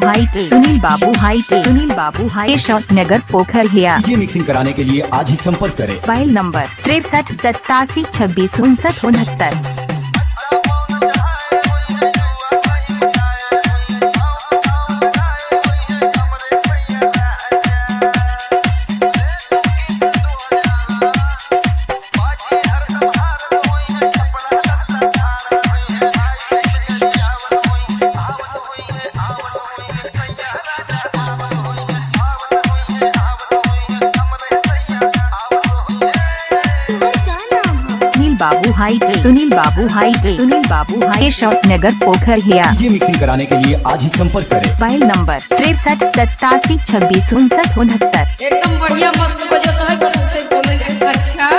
Height, Sunil बाबू height, Sunil बाबू height, short नगर पोखर गया। ये मिक्सिंग कराने के लिए आज ही संपर्क करें। Mobile number 63 87 26 69 69। बाबू हाइट, सुनील बाबू हाइट, सुनील बाबू हाइट, शॉर्ट नगर पोखर गया। ये मिक्सिंग कराने के लिए आज ही संपर्क करें। Mobile number 63 87 26 69 69। एकदम बढ़िया मस्त बजे है बस से बोले अच्छा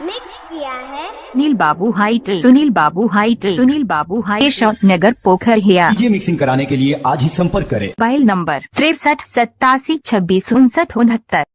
मिक्स किया है सुनील बाबू हाइट, सुनील बाबू हाइट, सुनील बाबू हाइट, शॉर्ट नगर पोखर गया। ये मिक्सिंग कराने के लिए आज ही संपर्क करें। Mobile number 63 87 26 69 69।